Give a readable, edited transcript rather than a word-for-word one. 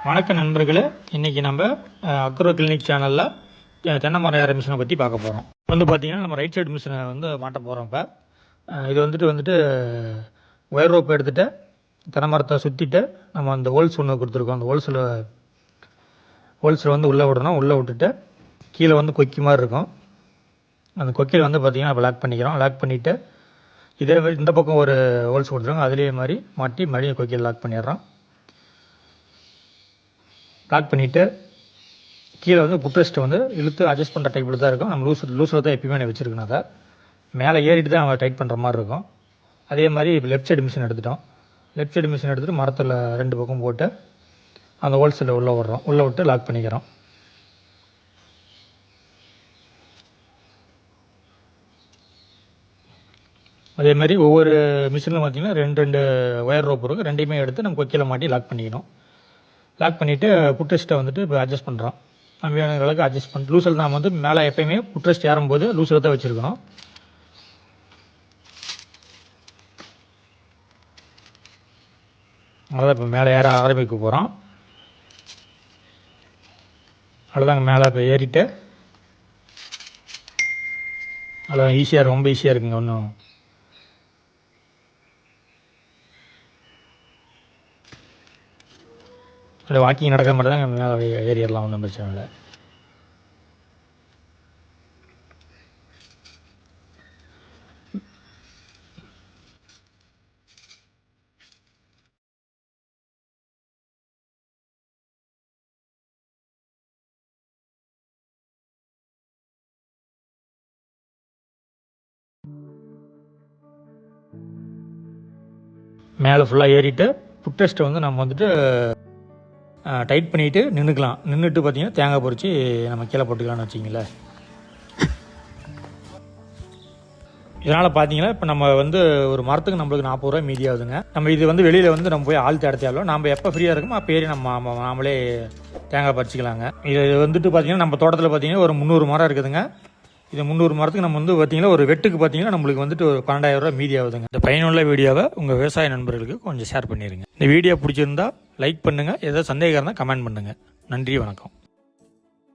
வணக்கம் நண்பர்களே, இன்றைக்கி நம்ம அக்ரோ கிளினிக் சேனலில் தென்னை மரம் ஏற மிஷினை பற்றி பார்க்க போகிறோம். பார்த்திங்கன்னா நம்ம ரைட் சைடு மிஷினை மாட்ட போகிறோம். இப்போ இது வந்துட்டு ஒயர் ரோப் எடுத்துகிட்டு தென்னை மரத்தை சுற்றிட்டு நம்ம அந்த ஹோல்ஸ் ஒன்று கொடுத்துருக்கோம். அந்த ஹோல்ஸில் உள்ளே விடணும். உள்ளே விட்டுட்டு கீழே கொக்கி மாதிரி இருக்கும். அந்த கொக்கியில் பார்த்திங்கன்னா லாக் பண்ணிக்கிறோம். லாக் பண்ணிவிட்டு இதே மாதிரி இந்த பக்கம் ஒரு ஹோல்ஸ் கொடுத்துருக்கோம். அதிலே மாதிரி மாட்டி மறுபடியும் கொக்கியில் லாக் பண்ணிடுறோம். லாக் பண்ணிவிட்டு கீழே புட்ரெஸ்ட்டை இழுத்து அட்ஜஸ்ட் பண்ணுற டைப்பில் தான் இருக்கும். நம்ம லூஸில் தான் எப்பயுமே வச்சுருக்கணும். அதை மேலே ஏறிட்டு தான் நம்ம டைட் பண்ணுற மாதிரி இருக்கும். அதே மாதிரி இப்போ லெஃப்ட் சைடு மிஷின் எடுத்துட்டோம். லெஃப்ட் சைடு மிஷின் எடுத்துகிட்டு மரத்தில் 2 பக்கம் போட்டு அந்த ஹோல்ஸில் உள்ளே விட்டு லாக் பண்ணிக்கிறோம். அதே மாதிரி ஒவ்வொரு மிஷினில் பார்த்திங்கன்னா 2 ஒயர் ரோப் இருக்கும். 2யுமே எடுத்து நம்ம கொக்கியில் மாட்டி லாக் பண்ணிக்கணும். லாக் பண்ணிவிட்டு புட்ரெஸ்ட்டை இப்போ அட்ஜஸ்ட் பண்ணுறோம். நம்ம வேணுங்கிற அளவுக்கு அட்ஜஸ்ட் பண்ணி லூஸில் நாம் மேலே எப்போயுமே புட்ரெஸ்ட் ஏறும்போது லூஸில் தான் வச்சுருக்கணும். அதான் இப்போ மேலே ஏற ஆரம்பிக்க போகிறோம். அவ்வளோதாங்க, மேலே இப்போ ஏறிட்டு அவ்வளோ ஈஸியாக, ரொம்ப ஈஸியாக இருக்குங்க. ஒன்றும் இல்லை, வாக்கிங் நடக்கிற மாதிரி தான் மேலே ஏறிடலாம், ஒன்றும் பிரச்சனை இல்லை. மேலே ஃபுல்லாக ஏறிட்டு புட்ரெஸ்ட்டை நம்ம டைட் பண்ணிவிட்டு நின்றுக்கலாம். நின்றுட்டு பார்த்திங்கன்னா தேங்காய் பொறிச்சு நம்ம கீழே போட்டுக்கலாம்னு வச்சிங்களேன். இதனால் பார்த்தீங்கன்னா இப்போ நம்ம ஒரு மரத்துக்கு நம்மளுக்கு 40 ரூபா மீதி ஆகுதுங்க. நம்ம இது வெளியில் நம்ம போய் ஆள் தேடத்தாலும் நம்ம எப்போ ஃப்ரீயாக இருக்குமோ அப்போ ஏறி நாமளே தேங்காய் பறிச்சிக்கலாங்க. இது பார்த்தீங்கன்னா நம்ம தோட்டத்தில் பார்த்தீங்கன்னா ஒரு 300 மரம் இருக்குதுங்க. இது 300 மரத்துக்கு நம்ம பார்த்தீங்கன்னா ஒரு வெட்டுக்கு பார்த்தீங்கன்னா நம்மளுக்கு ஒரு 12,000 ரூபா மீதி ஆகுதுங்க. இந்த பயனுள்ள வீடியோவை உங்கள் விவசாய நண்பர்களுக்கு கொஞ்சம் ஷேர் பண்ணிடுங்க. இந்த வீடியோ பிடிச்சிருந்தா லைக் பண்ணுங்கள். ஏதாவது சந்தேகம் இருந்தால் கமெண்ட் பண்ணுங்கள். நன்றி, வணக்கம்.